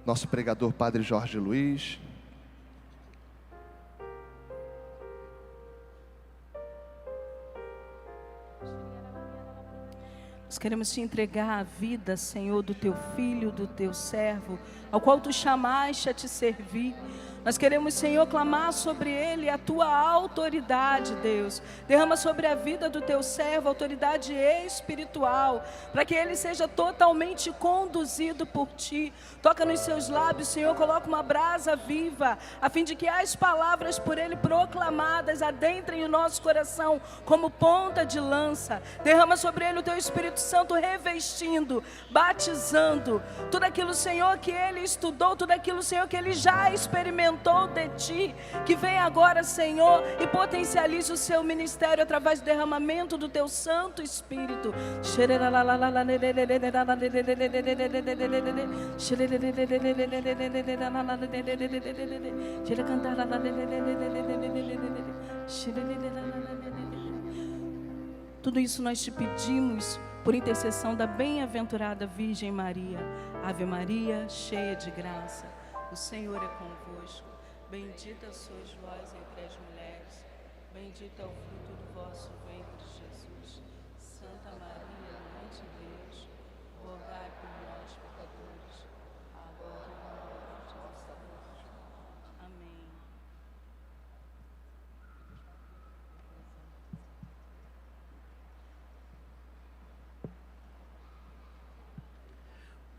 nosso pregador Padre Jorge Luiz. Nós queremos te entregar a vida, Senhor, do teu filho, do teu servo, ao qual tu chamaste a te servir. Nós queremos, Senhor, clamar sobre ele a tua autoridade, Deus. Derrama sobre a vida do teu servo autoridade espiritual, para que ele seja totalmente conduzido por ti. Toca nos seus lábios, Senhor, coloca uma brasa viva, a fim de que as palavras por ele proclamadas adentrem o nosso coração como ponta de lança. Derrama sobre ele o teu Espírito Santo, revestindo, batizando tudo aquilo, Senhor, que ele estudou, tudo aquilo, Senhor, que ele já experimentou de ti, que vem agora, Senhor, e potencialize o seu ministério através do derramamento do teu Santo Espírito. Tudo isso nós te pedimos por intercessão da bem-aventurada Virgem Maria. Ave Maria, cheia de graça, o Senhor é convosco. Bendita sois vós entre as mulheres, bendito é o fruto do vosso ventre, Jesus. Santa Maria, Mãe de Deus, rogai por nós, pecadores, agora e na hora de nossa morte. Amém.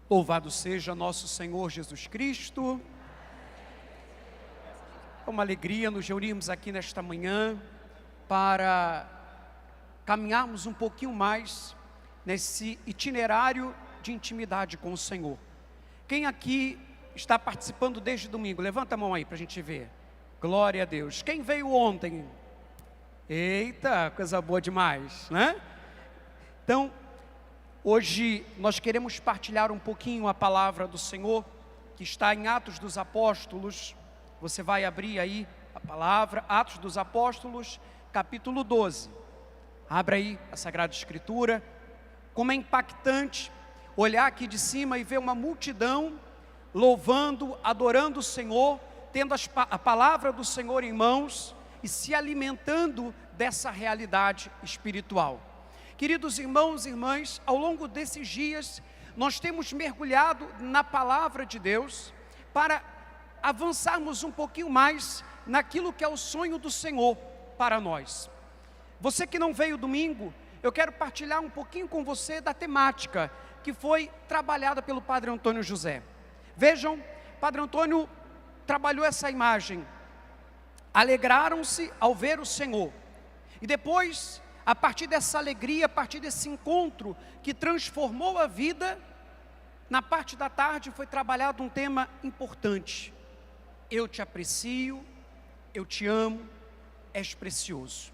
Louvado seja nosso Senhor Jesus Cristo. É uma alegria nos reunirmos aqui nesta manhã para caminharmos um pouquinho mais nesse itinerário de intimidade com o Senhor. Quem aqui está participando desde domingo? Levanta a mão aí para a gente ver. Glória a Deus. Quem veio ontem? Eita, coisa boa demais, né? Então, hoje nós queremos partilhar um pouquinho a palavra do Senhor, que está em Atos dos Apóstolos. Você vai abrir aí a palavra, Atos dos Apóstolos, capítulo 12. Abra aí a Sagrada Escritura. Como é impactante olhar aqui de cima e ver uma multidão louvando, adorando o Senhor, tendo a palavra do Senhor em mãos e se alimentando dessa realidade espiritual. Queridos irmãos e irmãs, ao longo desses dias, nós temos mergulhado na palavra de Deus para avançarmos um pouquinho mais naquilo que é o sonho do Senhor para nós. Você que não veio domingo, eu quero partilhar um pouquinho com você da temática que foi trabalhada pelo Padre Antônio José. Vejam, Padre Antônio trabalhou essa imagem: alegraram-se ao ver o Senhor. E depois, a partir dessa alegria, a partir desse encontro que transformou a vida, na parte da tarde foi trabalhado um tema importante: eu te aprecio, eu te amo, és precioso.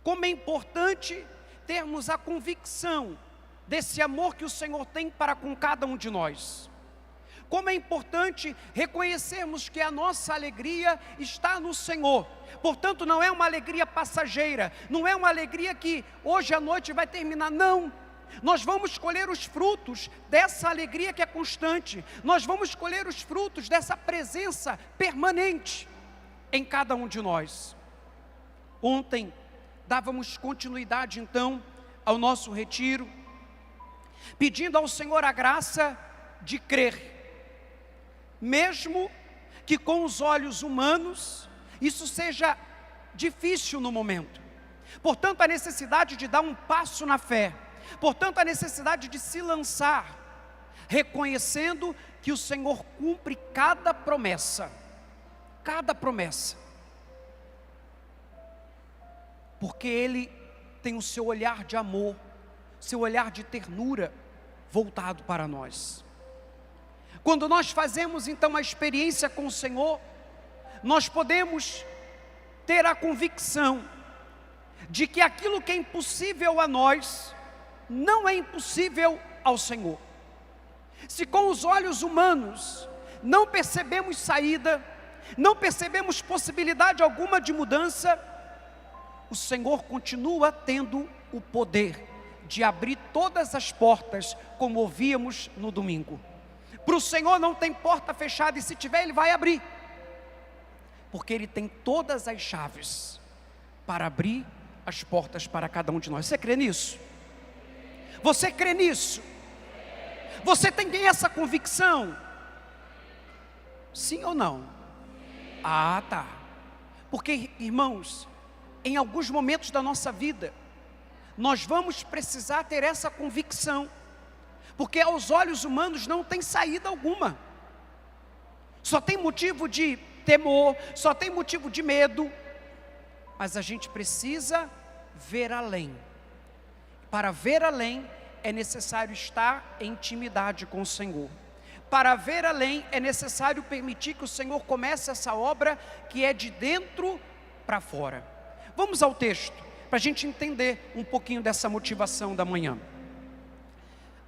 Como é importante termos a convicção desse amor que o Senhor tem para com cada um de nós. Como é importante reconhecermos que a nossa alegria está no Senhor. Portanto, não é uma alegria passageira, não é uma alegria que hoje à noite vai terminar, não. Nós vamos colher os frutos dessa alegria que é constante. Nós vamos colher os frutos dessa presença permanente em cada um de nós. Ontem, dávamos continuidade então ao nosso retiro, pedindo ao Senhor a graça de crer. Mesmo que com os olhos humanos, isso seja difícil no momento. Portanto, a necessidade de dar um passo na fé. Portanto, a necessidade de se lançar, reconhecendo que o Senhor cumpre cada promessa. Cada promessa. Porque Ele tem o seu olhar de amor, seu olhar de ternura voltado para nós. Quando nós fazemos então a experiência com o Senhor, nós podemos ter a convicção de que aquilo que é impossível a nós, não é impossível ao Senhor. Se com os olhos humanos não percebemos saída, não percebemos possibilidade alguma de mudança, o Senhor continua tendo o poder de abrir todas as portas, como ouvíamos no domingo. Para o Senhor não tem porta fechada, e se tiver, Ele vai abrir, porque Ele tem todas as chaves para abrir as portas para cada um de nós. Você crê nisso? Você crê nisso? Você tem essa convicção? Sim ou não? Ah, tá. Porque, irmãos, em alguns momentos da nossa vida, nós vamos precisar ter essa convicção, porque aos olhos humanos não tem saída alguma, só tem motivo de temor, só tem motivo de medo, mas a gente precisa ver além. Para ver além é necessário estar em intimidade com o Senhor. Para ver além é necessário permitir que o Senhor comece essa obra que é de dentro para fora. Vamos ao texto, para a gente entender um pouquinho dessa motivação da manhã.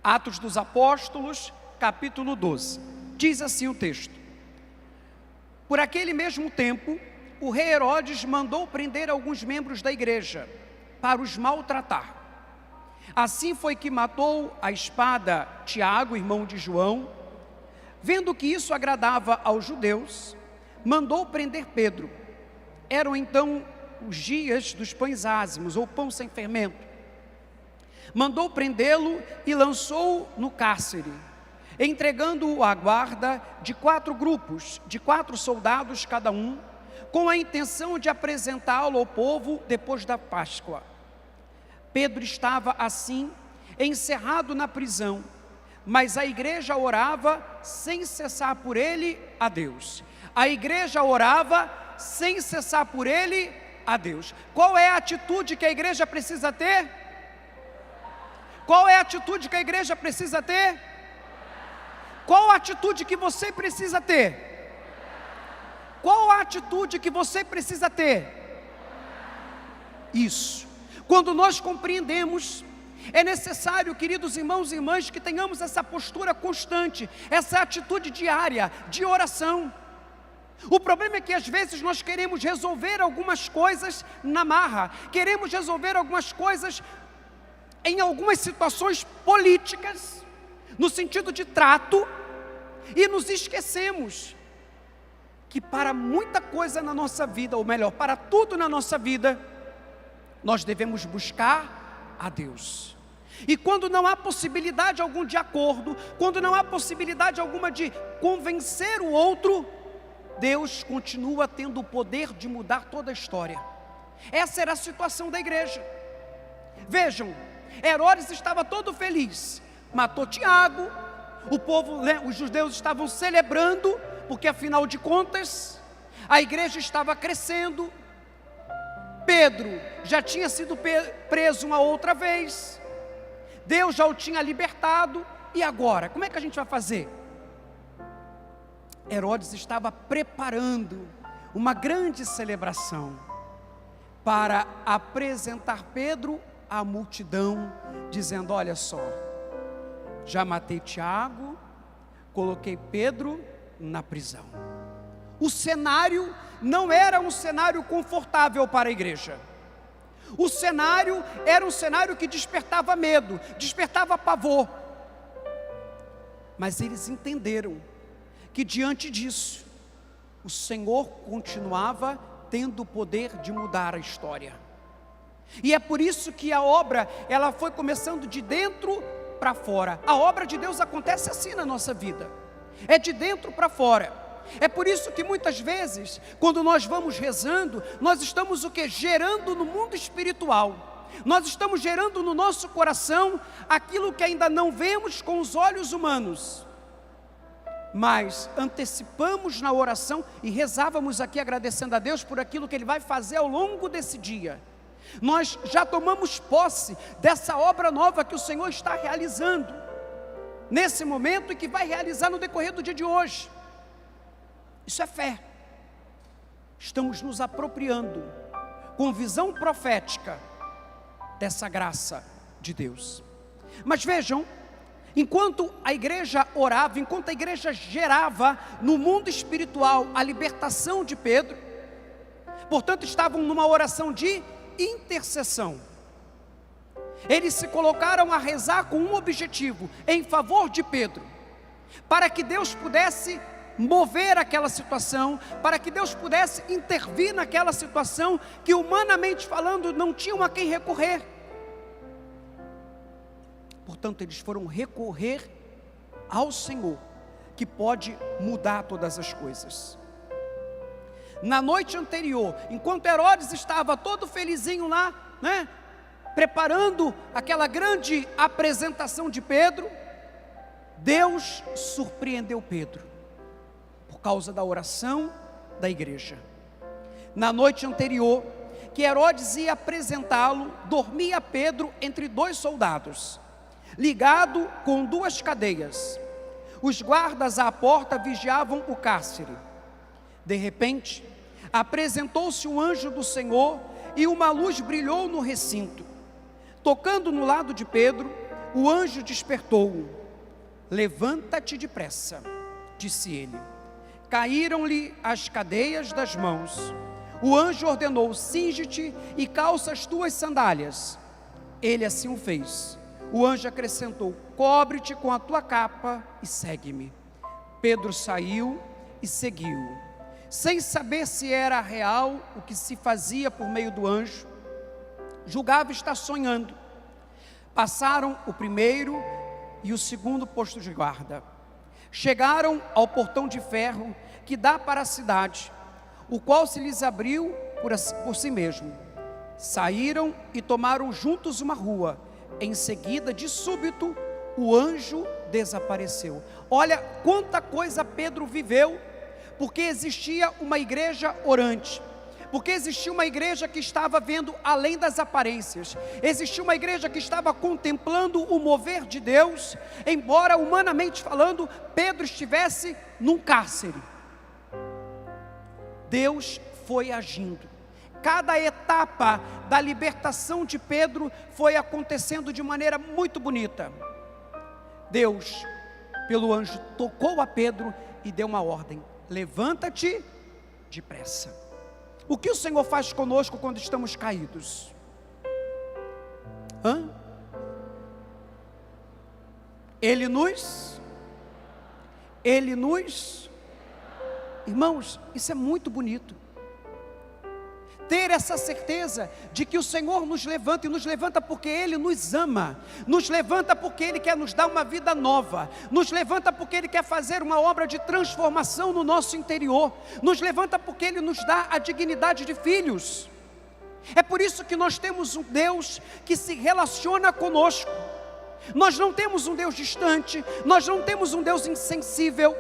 Atos dos Apóstolos, capítulo 12. Diz assim o texto: por aquele mesmo tempo, o rei Herodes mandou prender alguns membros da igreja, para os maltratar. Assim foi que matou à espada Tiago, irmão de João. Vendo que isso agradava aos judeus, mandou prender Pedro. Eram então os dias dos pães ázimos, ou pão sem fermento. Mandou prendê-lo e lançou no cárcere, entregando-o à guarda de 4 grupos, de 4 soldados cada um, com a intenção de apresentá-lo ao povo depois da Páscoa. Pedro estava assim, encerrado na prisão, mas a igreja orava sem cessar por ele a Deus. A igreja orava sem cessar por ele a Deus. Qual é a atitude que a igreja precisa ter? Qual é a atitude que a igreja precisa ter? Qual a atitude que você precisa ter? Qual a atitude que você precisa ter? Isso. Quando nós compreendemos, é necessário, queridos irmãos e irmãs, que tenhamos essa postura constante, essa atitude diária de oração. O problema é que às vezes nós queremos resolver algumas coisas na marra, queremos resolver algumas coisas em algumas situações políticas, no sentido de trato, e nos esquecemos que para muita coisa na nossa vida, ou melhor, para tudo na nossa vida, nós devemos buscar a Deus. E quando não há possibilidade alguma de acordo, quando não há possibilidade alguma de convencer o outro, Deus continua tendo o poder de mudar toda a história. Essa era a situação da igreja. Vejam, Herodes estava todo feliz, matou Tiago, o povo, os judeus estavam celebrando, porque afinal de contas, a igreja estava crescendo. Pedro já tinha sido preso uma outra vez, Deus já o tinha libertado, e agora, como é que a gente vai fazer? Herodes estava preparando uma grande celebração para apresentar Pedro à multidão, dizendo: olha só, já matei Tiago, coloquei Pedro na prisão. O cenário não era um cenário confortável para a igreja. O cenário era um cenário que despertava medo, despertava pavor. Mas eles entenderam que diante disso, o Senhor continuava tendo o poder de mudar a história. E é por isso que a obra, ela foi começando de dentro para fora. A obra de Deus acontece assim na nossa vida, é de dentro para fora. É por isso que muitas vezes, quando nós vamos rezando, nós estamos o quê? Gerando no mundo espiritual. Nós estamos gerando no nosso coração aquilo que ainda não vemos com os olhos humanos, mas antecipamos na oração e rezávamos aqui agradecendo a Deus por aquilo que Ele vai fazer ao longo desse dia. Nós já tomamos posse dessa obra nova que o Senhor está realizando nesse momento e que vai realizar no decorrer do dia de hoje. Isso é fé. Estamos nos apropriando com visão profética dessa graça de Deus. Mas vejam, enquanto a igreja orava, enquanto a igreja gerava no mundo espiritual a libertação de Pedro, portanto estavam numa oração de intercessão. Eles se colocaram a rezar com um objetivo, em favor de Pedro. para que Deus pudesse mover aquela situação, para que Deus pudesse intervir naquela situação que, humanamente falando, não tinham a quem recorrer. Portanto, eles foram recorrer ao Senhor, que pode mudar todas as coisas. Na noite anterior, enquanto Herodes estava todo felizinho lá, né, preparando aquela grande apresentação de Pedro, Deus surpreendeu Pedro, por causa da oração da igreja. Na noite anterior, que Herodes ia apresentá-lo, dormia Pedro entre 2 soldados, ligado com 2 cadeias. Os guardas à porta vigiavam o cárcere. De repente, apresentou-se um anjo do Senhor e uma luz brilhou no recinto. Tocando no lado de Pedro, o anjo despertou-o. Levanta-te depressa, disse ele. Caíram-lhe as cadeias das mãos. O anjo ordenou: cinge-te e calça as tuas sandálias. Ele assim o fez. O anjo acrescentou: cobre-te com a tua capa e segue-me. Pedro saiu e seguiu, sem saber se era real o que se fazia por meio do anjo. Julgava estar sonhando. Passaram o primeiro e o segundo posto de guarda. Chegaram ao portão de ferro que dá para a cidade, o qual se lhes abriu por si mesmo. Saíram e tomaram juntos uma rua. Em seguida, de súbito, o anjo desapareceu. Olha quanta coisa Pedro viveu, porque existia uma igreja orante, porque existia uma igreja que estava vendo além das aparências, existia uma igreja que estava contemplando o mover de Deus, embora humanamente falando, Pedro estivesse num cárcere. Deus foi agindo. Cada etapa da libertação de Pedro foi acontecendo de maneira muito bonita. Deus, pelo anjo, tocou a Pedro e deu uma ordem: levanta-te depressa. O que o Senhor faz conosco quando estamos caídos? Ele nos... Irmãos, isso é muito bonito. Ter essa certeza de que o Senhor nos levanta, e nos levanta porque Ele nos ama, nos levanta porque Ele quer nos dar uma vida nova, nos levanta porque Ele quer fazer uma obra de transformação no nosso interior, nos levanta porque Ele nos dá a dignidade de filhos. É por isso que nós temos um Deus que se relaciona conosco. Nós não temos um Deus distante, nós não temos um Deus insensível,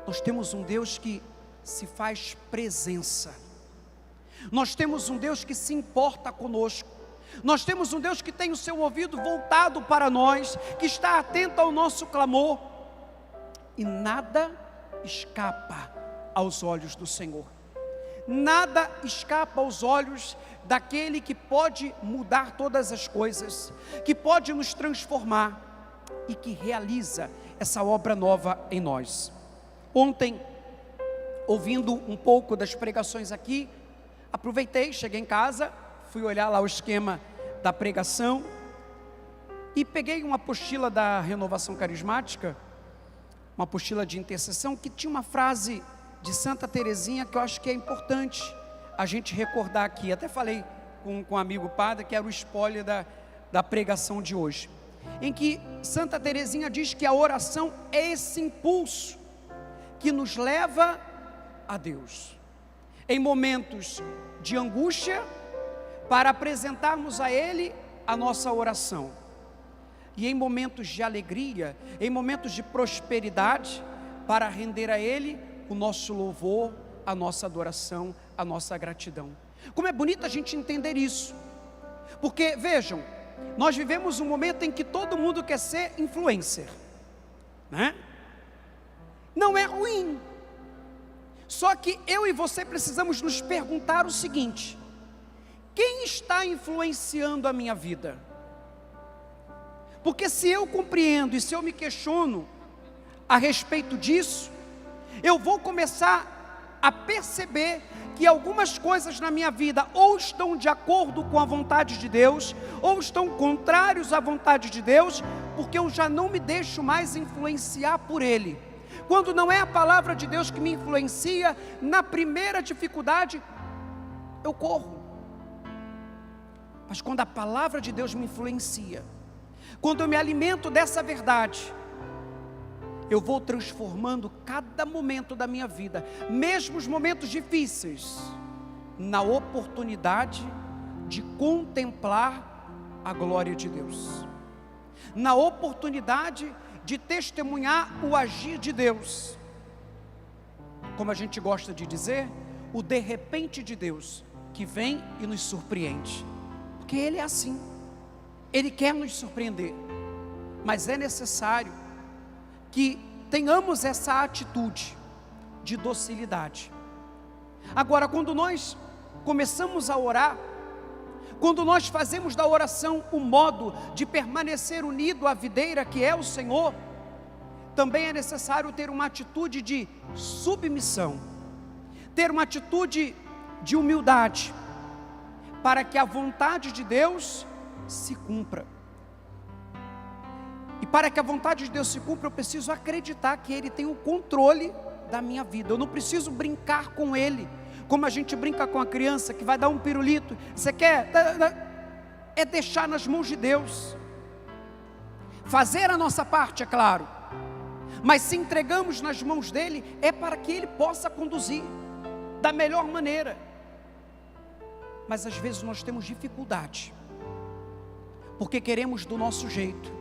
nós temos um Deus que se faz presença. Nós temos um Deus que se importa conosco. Nós temos um Deus que tem o seu ouvido voltado para nós, que está atento ao nosso clamor. E nada escapa aos olhos do Senhor. Nada escapa aos olhos daquele que pode mudar todas as coisas, que pode nos transformar e que realiza essa obra nova em nós. Ontem, ouvindo um pouco das pregações aqui, aproveitei, cheguei em casa, fui olhar lá o esquema da pregação e peguei uma apostila da Renovação Carismática, uma apostila de intercessão, que tinha uma frase de Santa Teresinha que eu acho que é importante a gente recordar aqui. Até falei com um amigo padre, que era o spoiler da pregação de hoje, em que Santa Teresinha diz que a oração é esse impulso que nos leva a Deus, em momentos de angústia, para apresentarmos a Ele a nossa oração, e em momentos de alegria, em momentos de prosperidade, para render a Ele o nosso louvor, a nossa adoração, a nossa gratidão. Como é bonito a gente entender isso, porque vejam, nós vivemos um momento em que todo mundo quer ser influencer, né? Não é ruim, só que eu e você precisamos nos perguntar o seguinte: quem está influenciando a minha vida? Porque se eu compreendo e se eu me questiono a respeito disso, eu vou começar a perceber que algumas coisas na minha vida ou estão de acordo com a vontade de Deus, ou estão contrários à vontade de Deus, porque eu já não me deixo mais influenciar por ele. Quando não é a palavra de Deus que me influencia, na primeira dificuldade, eu corro. Mas quando a palavra de Deus me influencia, quando eu me alimento dessa verdade, eu vou transformando cada momento da minha vida, mesmo os momentos difíceis, na oportunidade de contemplar a glória de Deus, na oportunidade de testemunhar o agir de Deus. Como a gente gosta de dizer, o de repente de Deus, que vem e nos surpreende, porque Ele é assim, Ele quer nos surpreender, mas é necessário que tenhamos essa atitude de docilidade. Agora, quando nós começamos a orar, quando nós fazemos da oração o modo de permanecer unido à videira que é o Senhor, também é necessário ter uma atitude de submissão, ter uma atitude de humildade, para que a vontade de Deus se cumpra. E para que a vontade de Deus se cumpra, eu preciso acreditar que Ele tem o controle da minha vida. Eu não preciso brincar com Ele, como a gente brinca com a criança que vai dar um pirulito. Você quer? É deixar nas mãos de Deus. Fazer a nossa parte, é claro. Mas se entregamos nas mãos dEle, é para que Ele possa conduzir da melhor maneira. Mas às vezes nós temos dificuldade, porque queremos do nosso jeito,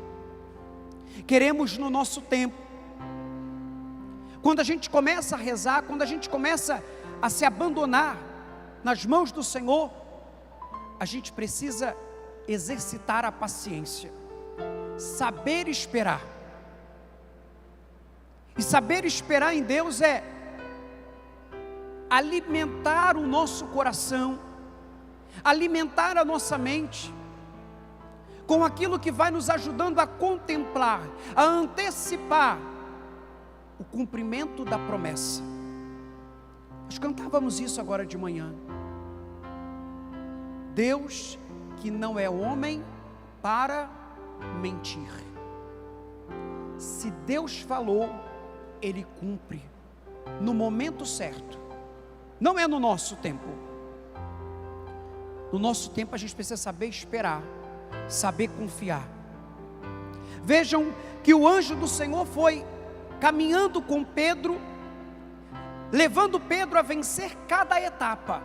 queremos no nosso tempo. Quando a gente começa a rezar, quando a gente começa a se abandonar nas mãos do Senhor, a gente precisa exercitar a paciência, saber esperar. E saber esperar em Deus é alimentar o nosso coração, alimentar a nossa mente com aquilo que vai nos ajudando a contemplar, a antecipar o cumprimento da promessa. Nós cantávamos isso agora de manhã. Deus que não é homem para mentir. Se Deus falou, Ele cumpre no momento certo. Não é no nosso tempo. No nosso tempo a gente precisa saber esperar, saber confiar. Vejam que o anjo do Senhor foi caminhando com Pedro, levando Pedro a vencer cada etapa.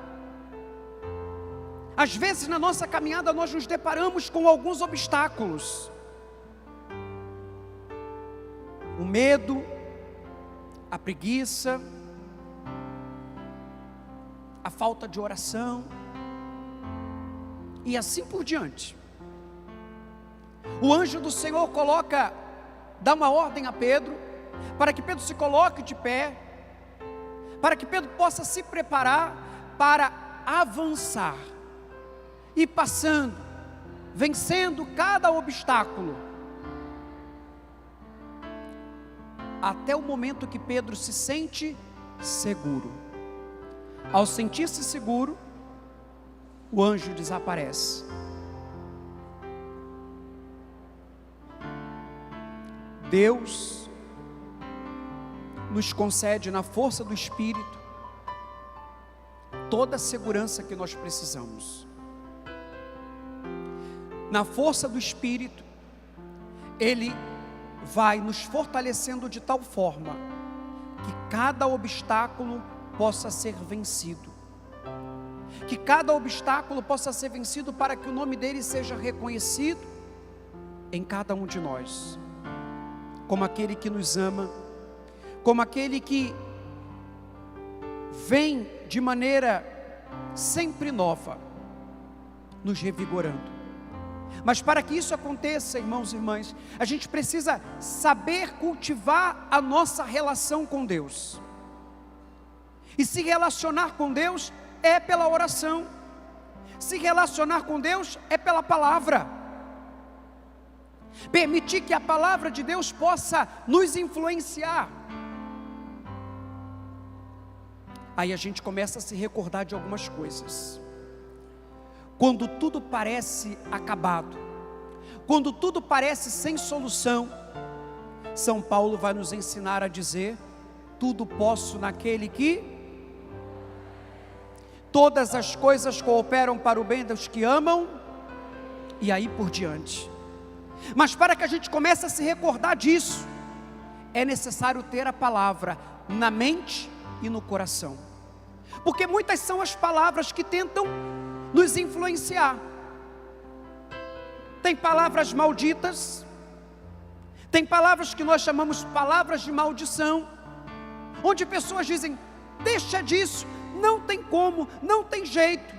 Às vezes na nossa caminhada nós nos deparamos com alguns obstáculos. O medo, a preguiça, a falta de oração, e assim por diante. O anjo do Senhor dá uma ordem a Pedro, para que Pedro se coloque de pé, para que Pedro possa se preparar para avançar, e passando, vencendo cada obstáculo, até o momento que Pedro se sente seguro. Ao sentir-se seguro, o anjo desaparece. Deus nos concede na força do Espírito toda a segurança que nós precisamos. Na força do Espírito, Ele vai nos fortalecendo de tal forma que cada obstáculo possa ser vencido, que cada obstáculo possa ser vencido para que o nome dele seja reconhecido em cada um de nós, como aquele que nos ama, como aquele que vem de maneira sempre nova, nos revigorando. Mas para que isso aconteça, irmãos e irmãs, a gente precisa saber cultivar a nossa relação com Deus. E se relacionar com Deus é pela oração. Se relacionar com Deus é pela palavra. Permitir que a palavra de Deus possa nos influenciar. Aí a gente começa a se recordar de algumas coisas. Quando tudo parece acabado, quando tudo parece sem solução, São Paulo vai nos ensinar a dizer: tudo posso naquele que... Todas as coisas cooperam para o bem dos que amam, e aí por diante. Mas para que a gente comece a se recordar disso, é necessário ter a palavra na mente e no coração. Porque muitas são as palavras que tentam nos influenciar. Tem palavras malditas, tem palavras que nós chamamos palavras de maldição, onde pessoas dizem: deixa disso, não tem como, não tem jeito,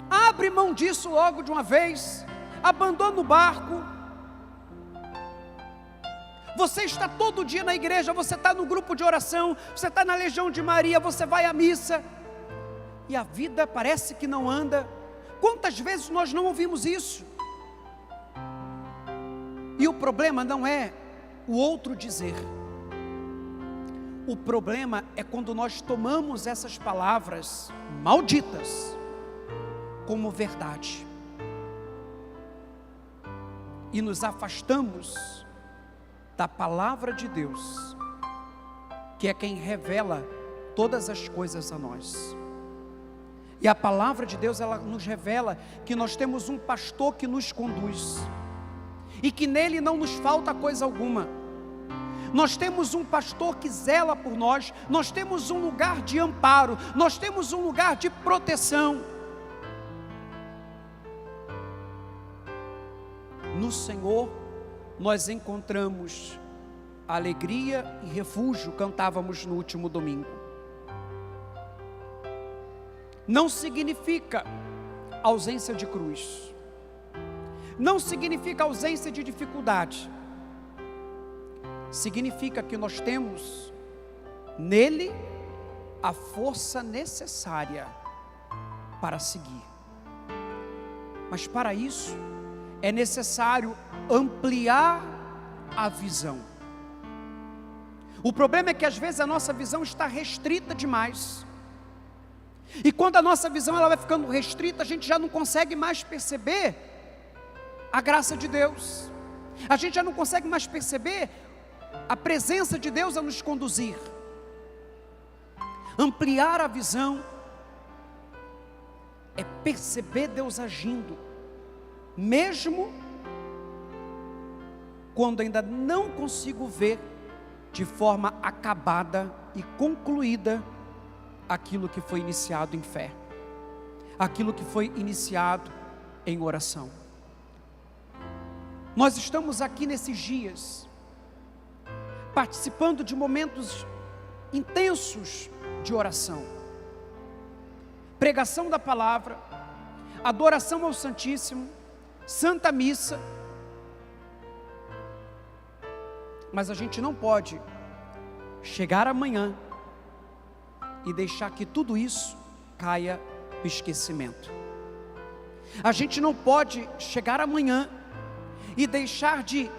abre mão disso logo de uma vez, abandona o barco. Você está todo dia na igreja, você está no grupo de oração, você está na Legião de Maria, você vai à missa, e a vida parece que não anda. Quantas vezes nós não ouvimos isso? E o problema não é o outro dizer, o problema é quando nós tomamos essas palavras malditas como verdade e nos afastamos da palavra de Deus, que é quem revela todas as coisas a nós. E a palavra de Deus, ela nos revela que nós temos um pastor que nos conduz, e que nele não nos falta coisa alguma. Nós temos um pastor que zela por nós, nós temos um lugar de amparo, nós temos um lugar de proteção. No Senhor nós encontramos alegria e refúgio, cantávamos no último domingo. Não significa ausência de cruz, não significa ausência de dificuldade, significa que nós temos nele a força necessária para seguir. Mas para isso é necessário ampliar a visão. O problema é que às vezes a nossa visão está restrita demais, e quando a nossa visão ela vai ficando restrita, a gente já não consegue mais perceber a graça de Deus, a gente já não consegue mais perceber a presença de Deus a nos conduzir. Ampliar a visão é perceber Deus agindo, mesmo quando ainda não consigo ver de forma acabada e concluída aquilo que foi iniciado em fé, aquilo que foi iniciado em oração. Nós estamos aqui nesses dias participando de momentos intensos de oração, pregação da palavra, adoração ao Santíssimo, Santa Missa. Mas a gente não pode chegar amanhã e deixar que tudo isso caia no esquecimento. A gente não pode chegar amanhã e deixar de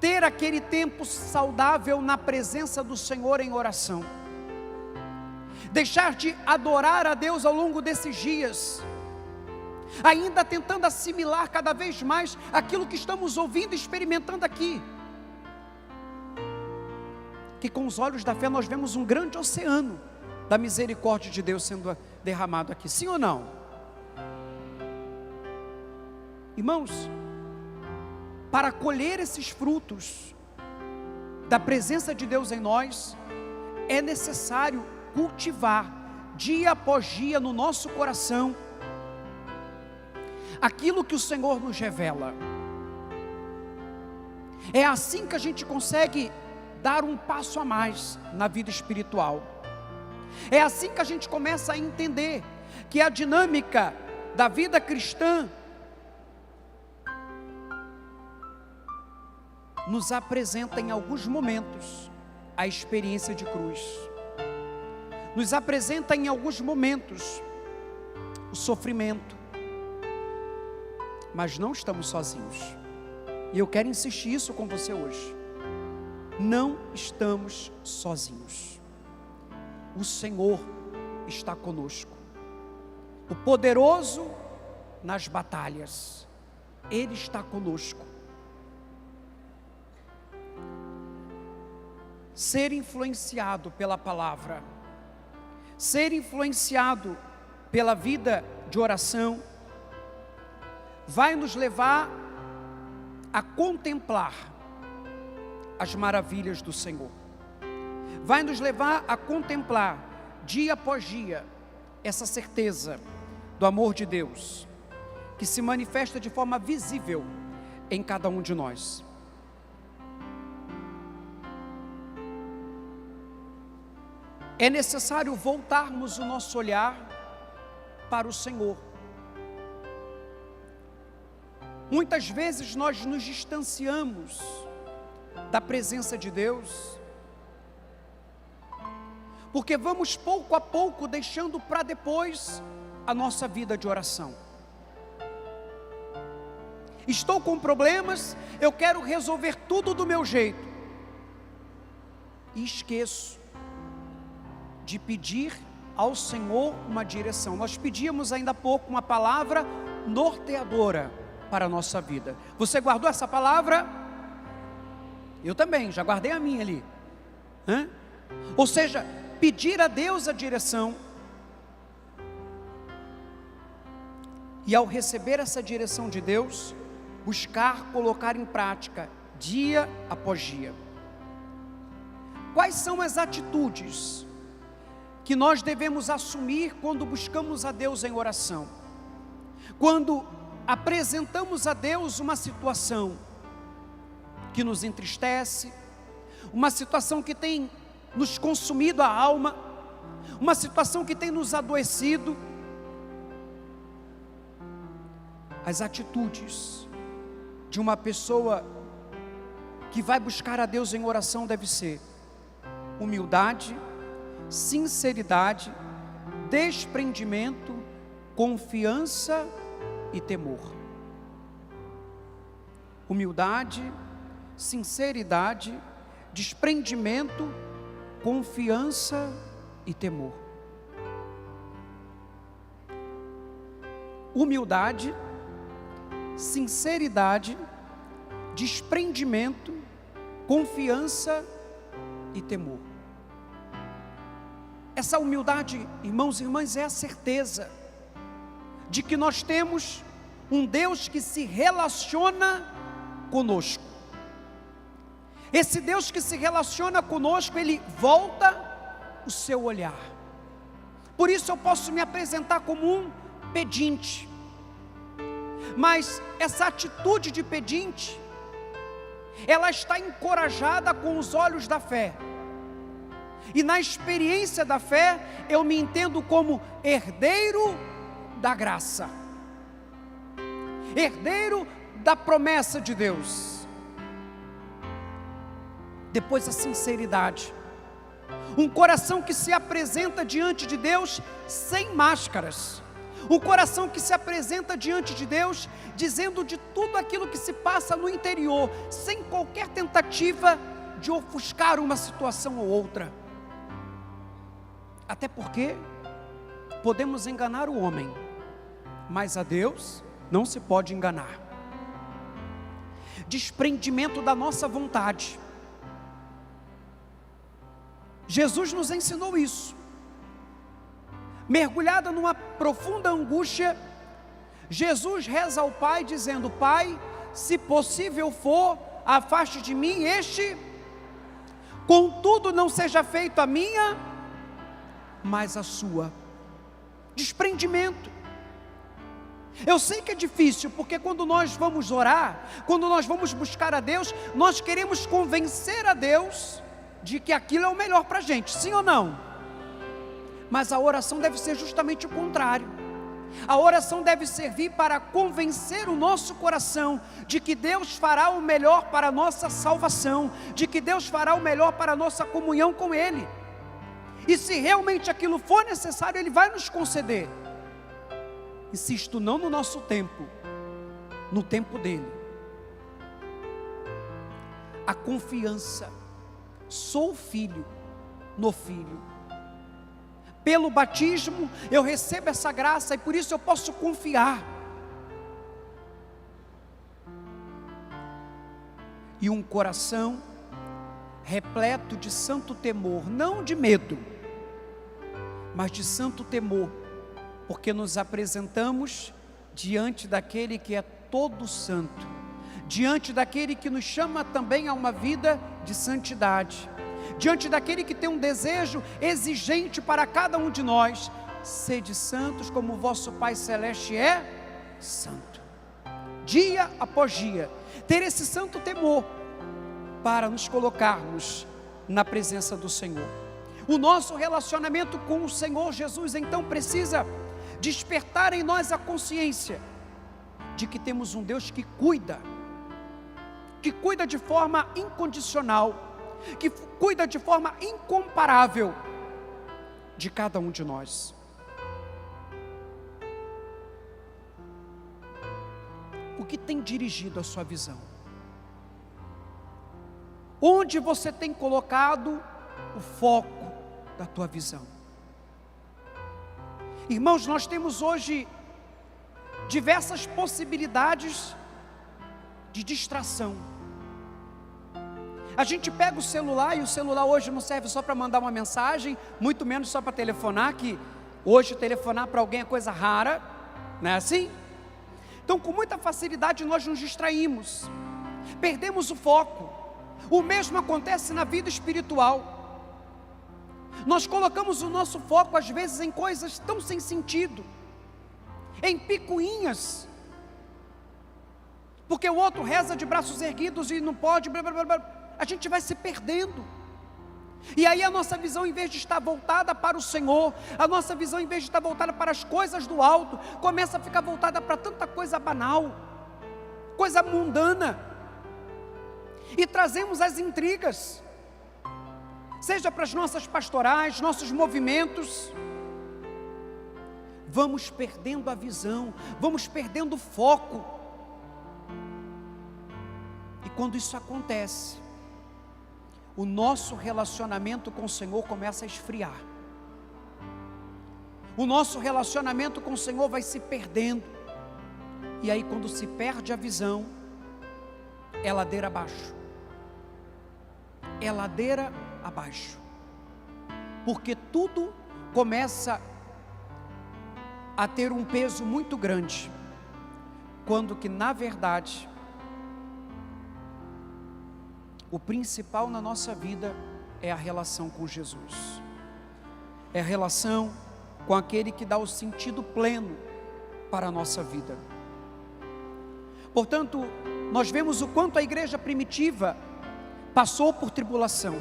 ter aquele tempo saudável na presença do Senhor em oração, deixar de adorar a Deus ao longo desses dias, ainda tentando assimilar cada vez mais aquilo que estamos ouvindo e experimentando aqui, que com os olhos da fé nós vemos um grande oceano da misericórdia de Deus sendo derramado aqui, sim ou não? Irmãos, para colher esses frutos da presença de Deus em nós, é necessário cultivar dia após dia no nosso coração aquilo que o Senhor nos revela. É assim que a gente consegue dar um passo a mais na vida espiritual. É assim que a gente começa a entender que a dinâmica da vida cristã nos apresenta em alguns momentos a experiência de cruz, nos apresenta em alguns momentos o sofrimento, mas não estamos sozinhos. E eu quero insistir isso com você hoje. Não estamos sozinhos. O Senhor está conosco. O poderoso nas batalhas Ele está conosco. Ser influenciado pela palavra, ser influenciado pela vida de oração, vai nos levar a contemplar as maravilhas do Senhor. Vai nos levar a contemplar, dia após dia, essa certeza do amor de Deus, que se manifesta de forma visível em cada um de nós. É necessário voltarmos o nosso olhar para o Senhor. Muitas vezes nós nos distanciamos da presença de Deus, porque vamos pouco a pouco deixando para depois a nossa vida de oração. Estou com problemas, eu quero resolver tudo do meu jeito, e esqueço de pedir ao Senhor uma direção. Nós pedimos ainda há pouco uma palavra norteadora para a nossa vida. Você guardou essa palavra? Eu também, já guardei a minha ali. Ou seja, pedir a Deus a direção, e ao receber essa direção de Deus, buscar colocar em prática, dia após dia. Quais são as atitudes que nós devemos assumir quando buscamos a Deus em oração? Quando apresentamos a Deus uma situação que nos entristece, uma situação que tem nos consumido a alma, uma situação que tem nos adoecido, as atitudes de uma pessoa que vai buscar a Deus em oração deve ser humildade, sinceridade, desprendimento, confiança e temor. Humildade, sinceridade, desprendimento, confiança e temor. Humildade, sinceridade, desprendimento, confiança e temor. Essa humildade, irmãos e irmãs, é a certeza de que nós temos um Deus que se relaciona conosco. Esse Deus que se relaciona conosco, Ele volta o seu olhar. Por isso eu posso me apresentar como um pedinte, mas essa atitude de pedinte, ela está encorajada com os olhos da fé. E na experiência da fé, eu me entendo como herdeiro da graça, herdeiro da promessa de Deus. Depois a sinceridade, um coração que se apresenta diante de Deus sem máscaras, um coração que se apresenta diante de Deus dizendo de tudo aquilo que se passa no interior, sem qualquer tentativa de ofuscar uma situação ou outra. Até porque podemos enganar o homem, mas a Deus não se pode enganar. Desprendimento da nossa vontade. Jesus nos ensinou isso. Mergulhada numa profunda angústia, Jesus reza ao Pai dizendo: Pai, se possível for, afaste de mim este, contudo não seja feito a minha, mas a sua. Desprendimento. Eu sei que é difícil, porque quando nós vamos orar, quando nós vamos buscar a Deus, nós queremos convencer a Deus de que aquilo é o melhor para a gente, sim ou não? Mas a oração deve ser justamente o contrário. A oração deve servir para convencer o nosso coração de que Deus fará o melhor para a nossa salvação, de que Deus fará o melhor para a nossa comunhão com Ele. E se realmente aquilo for necessário, Ele vai nos conceder. Insisto, não no nosso tempo, no tempo dEle. A confiança, sou filho no Filho. Pelo batismo eu recebo essa graça e por isso eu posso confiar. e um coração repleto de santo temor, não de medo, mas de santo temor, porque nos apresentamos diante daquele que é todo santo, diante daquele que nos chama também a uma vida de santidade, diante daquele que tem um desejo exigente para cada um de nós: sede santos como o vosso Pai Celeste é santo. Dia após dia, ter esse santo temor para nos colocarmos na presença do Senhor. O nosso relacionamento com o Senhor Jesus então precisa despertar em nós a consciência de que temos um Deus que cuida de forma incondicional, que cuida de forma incomparável de cada um de nós. O que tem dirigido a sua visão? Onde você tem colocado o foco da tua visão? Irmãos, nós temos hoje diversas possibilidades de distração. A gente pega o celular, e o celular hoje não serve só para mandar uma mensagem, muito menos só para telefonar, que hoje telefonar para alguém é coisa rara, não é assim? Então, com muita facilidade nós nos distraímos, perdemos o foco. O mesmo acontece na vida espiritual. Nós colocamos o nosso foco às vezes em coisas tão sem sentido, em picuinhas, porque o outro reza de braços erguidos e não pode, blá, blá, blá, blá. A gente vai se perdendo. E aí a nossa visão, em vez de estar voltada para o Senhor, a nossa visão, em vez de estar voltada para as coisas do alto, começa a ficar voltada para tanta coisa banal, coisa mundana, e trazemos as intrigas, seja para as nossas pastorais, nossos movimentos. Vamos perdendo a visão, vamos perdendo o foco. E quando isso acontece, o nosso relacionamento com o Senhor começa a esfriar. O nosso relacionamento com o Senhor vai se perdendo. E aí, quando se perde a visão, é ladeira abaixo. É ladeira abaixo. Porque tudo começa a ter um peso muito grande, quando que na verdade o principal na nossa vida é a relação com Jesus, é a relação com aquele que dá o sentido pleno para a nossa vida. Portanto, nós vemos o quanto a igreja primitiva passou por tribulação,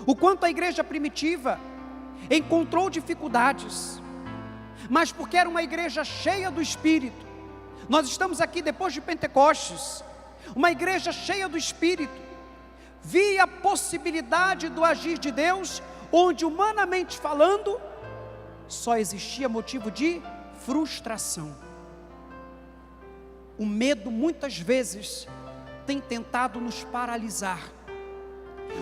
o quanto a igreja primitiva encontrou dificuldades, mas porque era uma igreja cheia do Espírito. Nós estamos aqui depois de Pentecostes, uma igreja cheia do Espírito, via a possibilidade do agir de Deus, onde humanamente falando, só existia motivo de frustração. O medo muitas vezes tem tentado nos paralisar.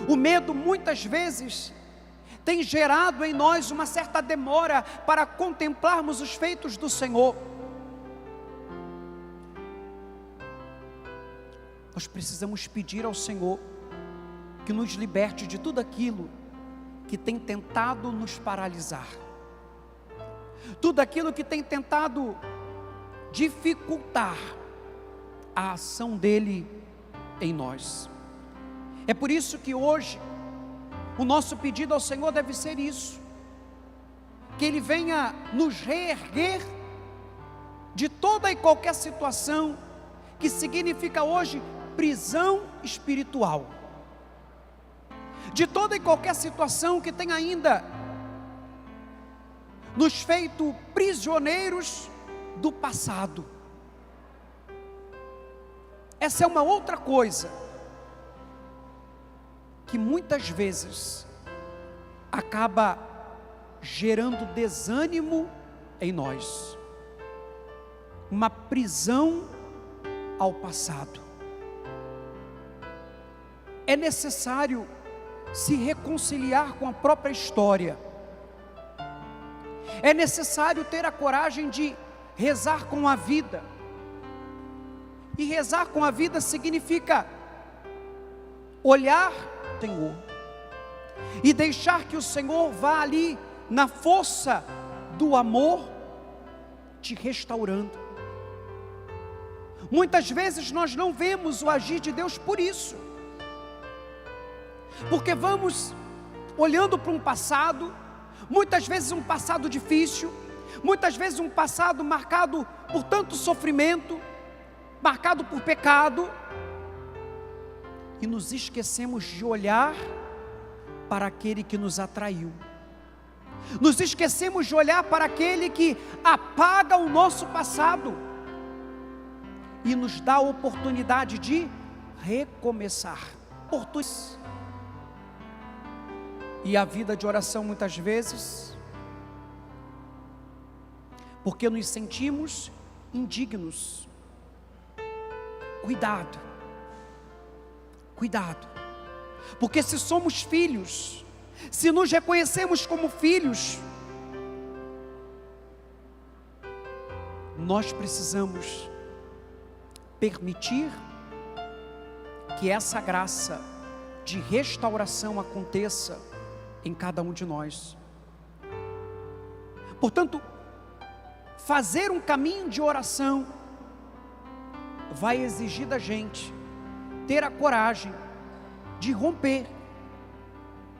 O medo muitas vezes tem gerado em nós uma certa demora para contemplarmos os feitos do Senhor. Nós precisamos pedir ao Senhor que nos liberte de tudo aquilo que tem tentado nos paralisar, tudo aquilo que tem tentado dificultar a ação dEle em nós. É por isso que hoje o nosso pedido ao Senhor deve ser isso: que Ele venha nos reerguer de toda e qualquer situação que significa hoje prisão espiritual, de toda e qualquer situação que tem ainda nos feito prisioneiros do passado. Essa é uma outra coisa que muitas vezes acaba gerando desânimo em nós, uma prisão ao passado. É necessário se reconciliar com a própria história. É necessário ter a coragem de rezar com a vida. E rezar com a vida significa olhar o Senhor e deixar que o Senhor vá ali na força do amor te restaurando. Muitas vezes nós não vemos o agir de Deus por isso, porque vamos olhando para um passado, muitas vezes um passado difícil, muitas vezes um passado marcado por tanto sofrimento, marcado por pecado, e nos esquecemos de olhar para aquele que nos atraiu. Nos esquecemos de olhar para aquele que apaga o nosso passado e nos dá a oportunidade de recomeçar. E a vida de oração muitas vezes, porque nos sentimos indignos. Cuidado, cuidado, porque se somos filhos, se nos reconhecemos como filhos, nós precisamos permitir que essa graça de restauração aconteça em cada um de nós. Portanto, fazer um caminho de oração vai exigir da gente ter a coragem de romper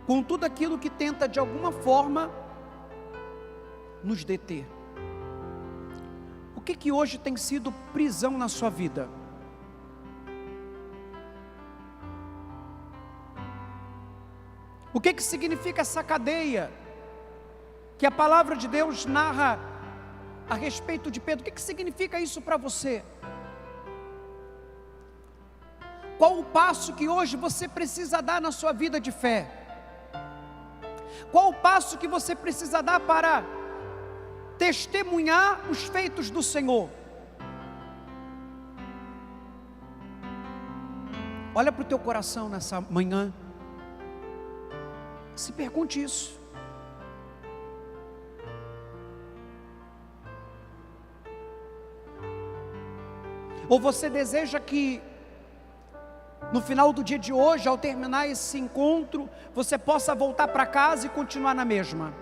com tudo aquilo que tenta de alguma forma nos deter. O que hoje tem sido prisão na sua vida? O que significa essa cadeia que a palavra de Deus narra a respeito de Pedro? O que significa isso para você? Qual o passo que hoje você precisa dar na sua vida de fé? Qual o passo que você precisa dar para testemunhar os feitos do Senhor? Olha para o teu coração nessa manhã, se pergunte isso. Ou você deseja que no final do dia de hoje, ao terminar esse encontro, você possa voltar para casa e continuar na mesma?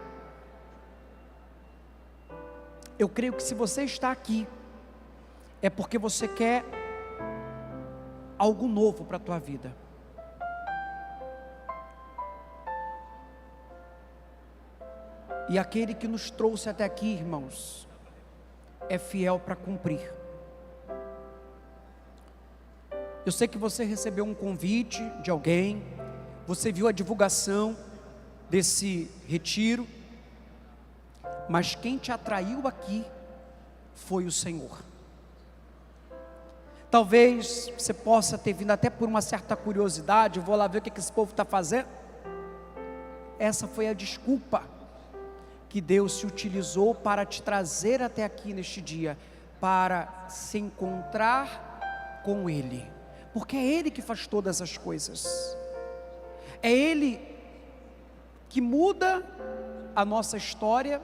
Eu creio que se você está aqui, é porque você quer algo novo para a tua vida. E aquele que nos trouxe até aqui, irmãos, é fiel para cumprir. Eu sei que você recebeu um convite de alguém, você viu a divulgação desse retiro, mas quem te atraiu aqui foi o Senhor. Talvez você possa ter vindo até por uma certa curiosidade, vou lá ver o que esse povo está fazendo. Essa foi a desculpa que Deus se utilizou para te trazer até aqui neste dia, para se encontrar com Ele. Porque é Ele que faz todas as coisas, é Ele que muda a nossa história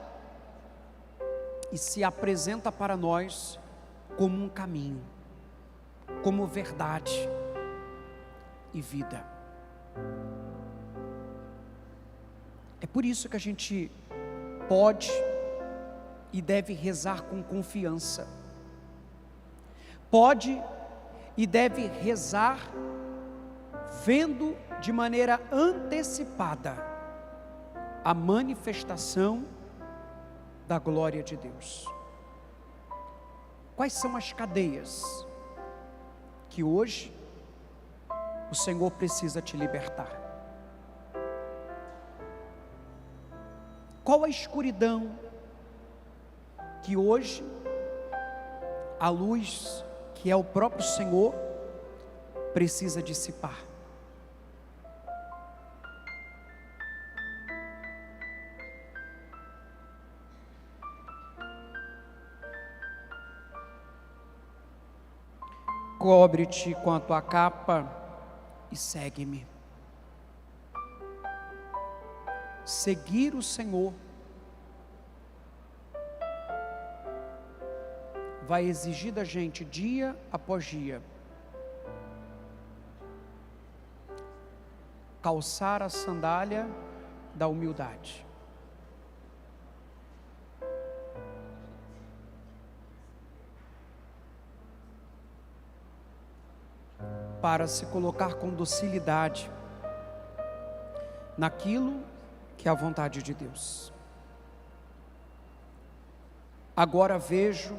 e se apresenta para nós como um caminho, como verdade e vida. É por isso que a gente pode e deve rezar com confiança, pode e deve rezar vendo de maneira antecipada a manifestação da glória de Deus. Quais são as cadeias que hoje o Senhor precisa te libertar? Qual a escuridão que hoje a luz, que é o próprio Senhor, precisa dissipar? Cobre-te com a tua capa e segue-me. Seguir o Senhor vai exigir da gente dia após dia calçar a sandália da humildade. Para se colocar com docilidade naquilo que é a vontade de Deus. Agora vejo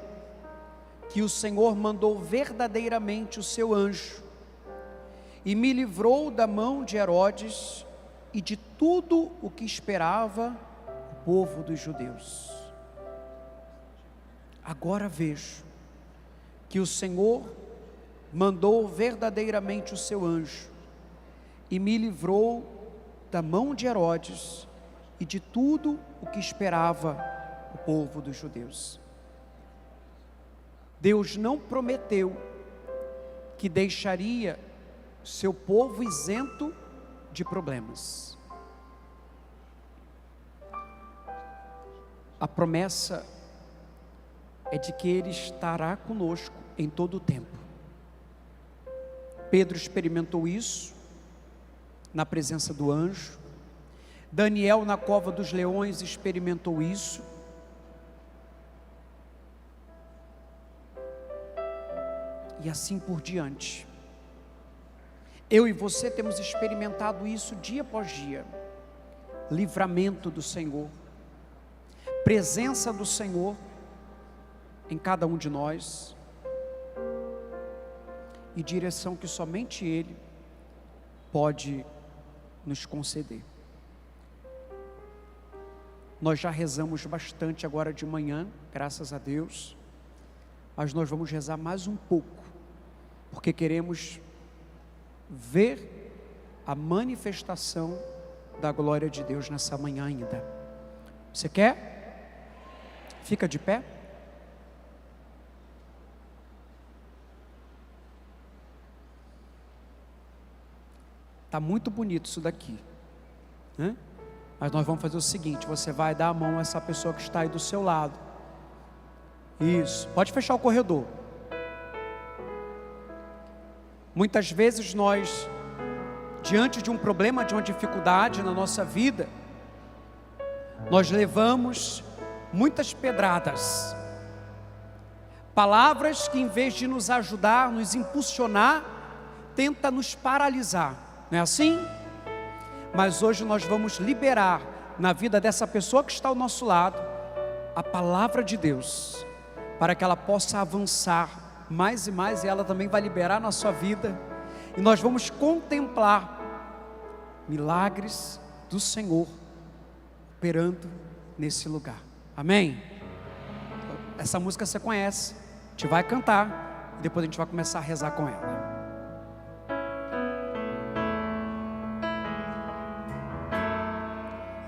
que o Senhor mandou verdadeiramente o seu anjo e me livrou da mão de Herodes e de tudo o que esperava o povo dos judeus. Agora vejo que o Senhor mandou verdadeiramente o seu anjo e me livrou da mão de Herodes e de tudo o que esperava o povo dos judeus. Deus não prometeu que deixaria seu povo isento de problemas. A promessa é de que Ele estará conosco em todo o tempo. Pedro experimentou isso na presença do anjo. Daniel, na cova dos leões, experimentou isso. E assim por diante. Eu e você temos experimentado isso dia após dia. Livramento do Senhor, presença do Senhor em cada um de nós, e direção que somente Ele pode nos conceder. Nós já rezamos bastante agora de manhã, graças a Deus, mas nós vamos rezar mais um pouco, porque queremos ver a manifestação da glória de Deus nessa manhã ainda. Você quer? Fica de pé. Está muito bonito isso daqui, né? Mas nós vamos fazer o seguinte: você vai dar a mão a essa pessoa que está aí do seu lado. Isso, pode fechar o corredor. Muitas vezes nós, diante de um problema, de uma dificuldade na nossa vida, nós levamos muitas pedradas, palavras que em vez de nos ajudar, nos impulsionar, tenta nos paralisar. Não é assim? Mas hoje nós vamos liberar na vida dessa pessoa que está ao nosso lado a palavra de Deus, para que ela possa avançar mais e mais, e ela também vai liberar na sua vida, e nós vamos contemplar milagres do Senhor operando nesse lugar. Amém? Essa música você conhece, a gente vai cantar e depois a gente vai começar a rezar com ela.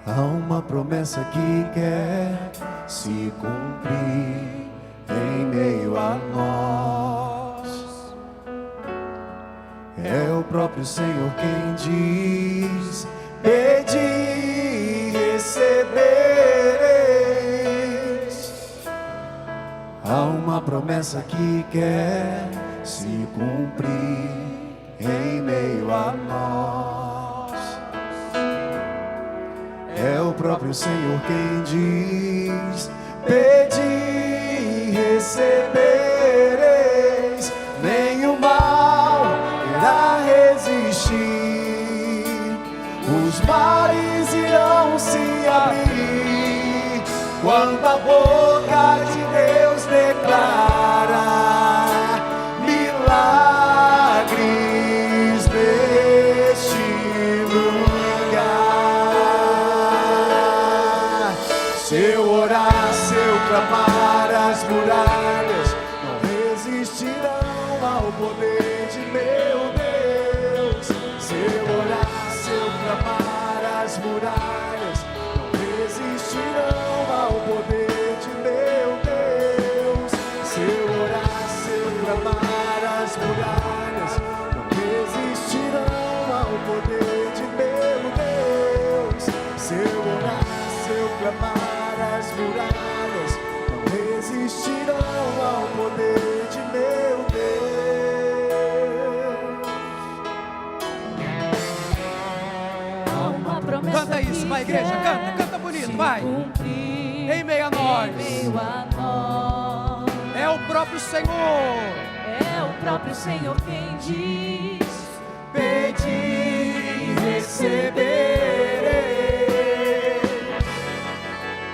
Há uma promessa que quer se cumprir em meio a nós. É o próprio Senhor quem diz: pedi e recebereis. Há uma promessa que quer se cumprir em meio a nós. É o próprio Senhor quem diz: pedi e recebereis. Nenhum mal irá resistir, os mares irão se abrir, quando a boca de Deus declara milagres neste lugar. Se eu orar, se eu clamar, as muralhas não resistirão ao poder de meu Deus. Se eu orar, se eu clamar, as muralhas não resistirão ao poder de meu Deus. Se eu orar, se eu clamar, as muralhas não resistirão ao poder de meu Deus. Se eu orar, se eu clamar, as muralhas não resistirão ao poder de meu Deus. vai, igreja, canta bonito, vai. Em meio a nós. É o próprio Senhor. É o próprio Senhor quem diz: pedi e receberei.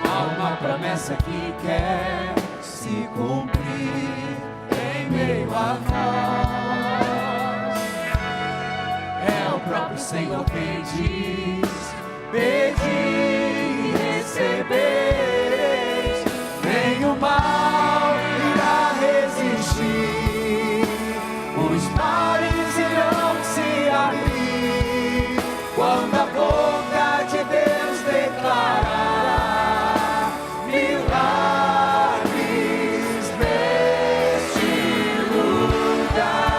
Há uma promessa que quer se cumprir em meio a nós. É o próprio Senhor quem diz: pedi e recebereis. Nenhum mal irá resistir, os mares irão se abrir quando a boca de Deus declarará milagres neste lugar.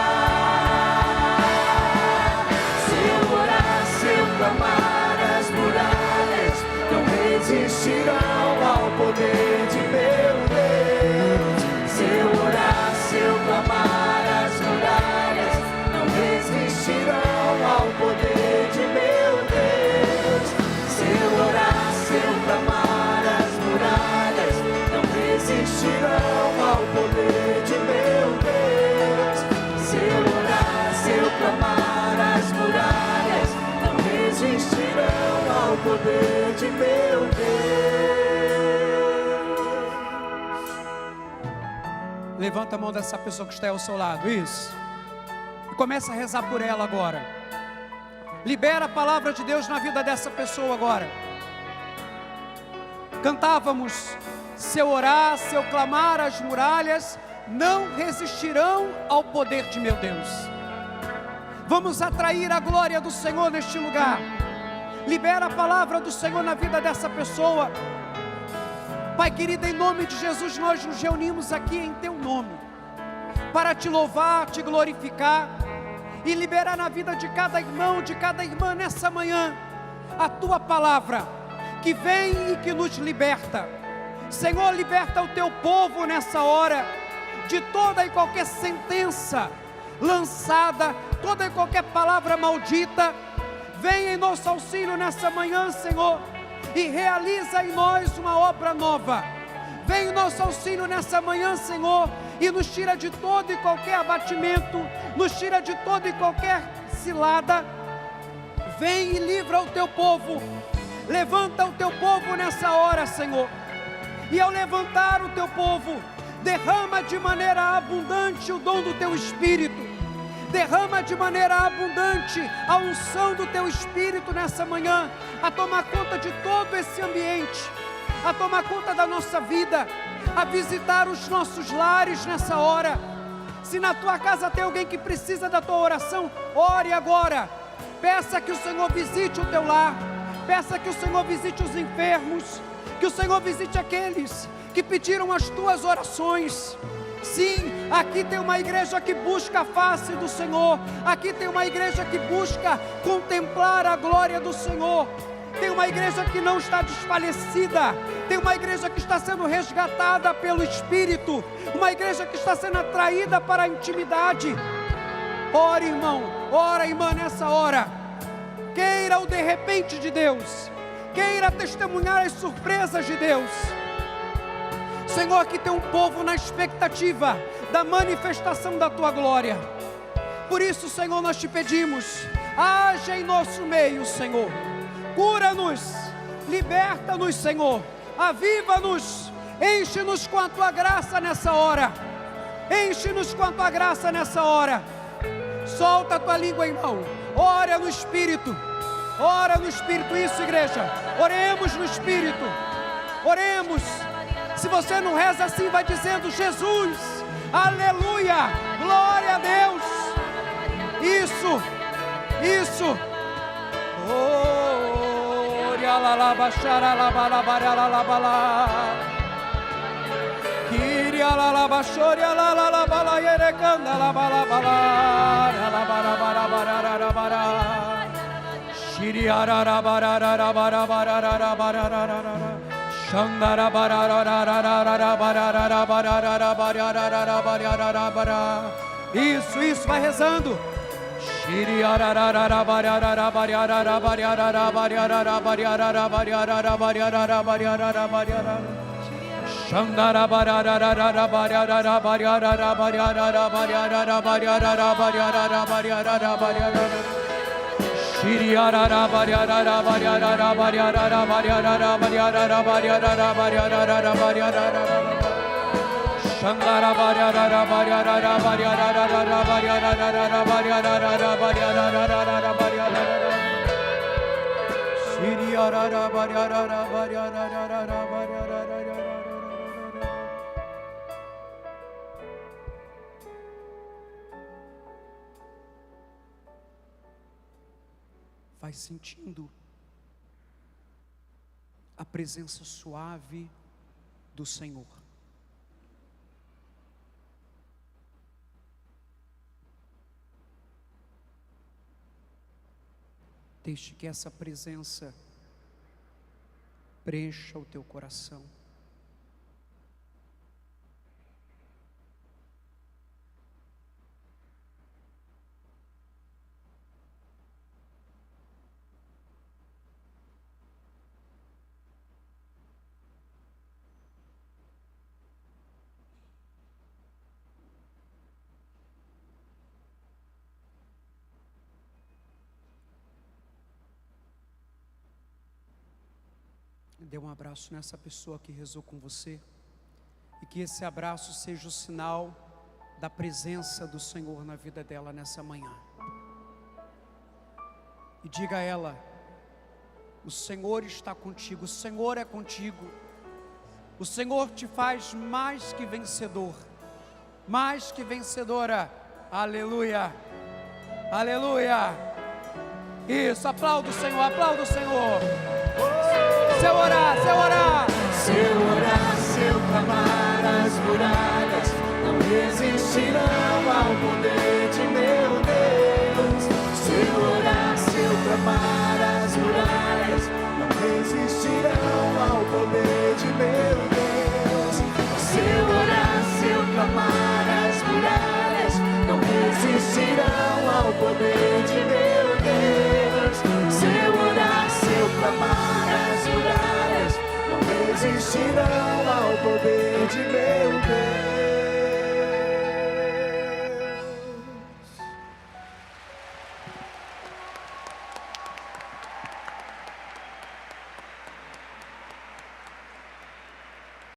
Se eu orar, se eu clamar, as muralhas não resistirão ao poder de meu Deus. Se eu orar, se eu clamar, as muralhas não resistirão ao poder de meu Deus. Se eu orar, se eu clamar, as muralhas não resistirão ao poder de meu Deus. Se eu orar, se eu clamar, as muralhas não resistirão ao poder de meu Deus. Levanta a mão dessa pessoa que está ao seu lado, isso. E começa a rezar por ela agora. Libera a palavra de Deus na vida dessa pessoa agora. Cantávamos: se eu orar, se eu clamar, as muralhas não resistirão ao poder de meu Deus. Vamos atrair a glória do Senhor neste lugar. Libera a palavra do Senhor na vida dessa pessoa. Pai querido, em nome de Jesus, nós nos reunimos aqui em Teu nome, para Te louvar, Te glorificar, e liberar na vida de cada irmão, de cada irmã nessa manhã, a Tua palavra, que vem e que nos liberta. Senhor, liberta o Teu povo nessa hora, de toda e qualquer sentença lançada, toda e qualquer palavra maldita. Vem em nosso auxílio nessa manhã, Senhor, e realiza em nós uma obra nova. Vem em nosso auxílio nessa manhã, Senhor, e nos tira de todo e qualquer abatimento, nos tira de toda e qualquer cilada. Vem e livra o Teu povo. Levanta o Teu povo nessa hora, Senhor, e ao levantar o Teu povo, derrama de maneira abundante o dom do Teu Espírito. Derrama de maneira abundante a unção do Teu Espírito nessa manhã, a tomar conta de todo esse ambiente, a tomar conta da nossa vida, a visitar os nossos lares nessa hora. Se na tua casa tem alguém que precisa da tua oração, ore agora. Peça que o Senhor visite o teu lar, peça que o Senhor visite os enfermos, que o Senhor visite aqueles que pediram as tuas orações. Sim, aqui tem uma igreja que busca a face do Senhor, aqui tem uma igreja que busca contemplar a glória do Senhor, tem uma igreja que não está desfalecida, tem uma igreja que está sendo resgatada pelo Espírito, uma igreja que está sendo atraída para a intimidade. Ora, irmão, ora, irmã, nessa hora, queira o de repente de Deus, queira testemunhar as surpresas de Deus. Senhor, aqui tem um povo na expectativa da manifestação da Tua glória. Por isso, Senhor, nós Te pedimos, haja em nosso meio, Senhor. Cura-nos, liberta-nos, Senhor. Aviva-nos, enche-nos com a Tua graça nessa hora. Enche-nos com a Tua graça nessa hora. Solta a tua língua, irmão. Ora no Espírito. Ora no Espírito. Isso, igreja. Oremos no Espírito. Oremos. Se você não reza assim, vai dizendo: Jesus, aleluia, glória a Deus. Isso, isso. Isso, vai rezando. Vai sentindo a presença suave do Senhor. Deixe que essa presença preencha o teu coração. Dê um abraço nessa pessoa que rezou com você, e que esse abraço seja o sinal da presença do Senhor na vida dela nessa manhã. E diga a ela: o Senhor está contigo, o Senhor é contigo, o Senhor te faz mais que vencedor, mais que vencedora. Aleluia, aleluia. Isso, aplauda o Senhor, aplauda o Senhor. Se eu orar, se eu orar, se eu orar, se eu clamar, as muralhas não resistirão ao poder de meu Deus. Se eu orar, se eu clamar, as muralhas não resistirão ao poder de meu Deus. Se eu orar, se eu clamar, as muralhas não resistirão ao poder de meu Deus. Se eu orar, se eu clamar, as muralhas não resistirão ao poder de meu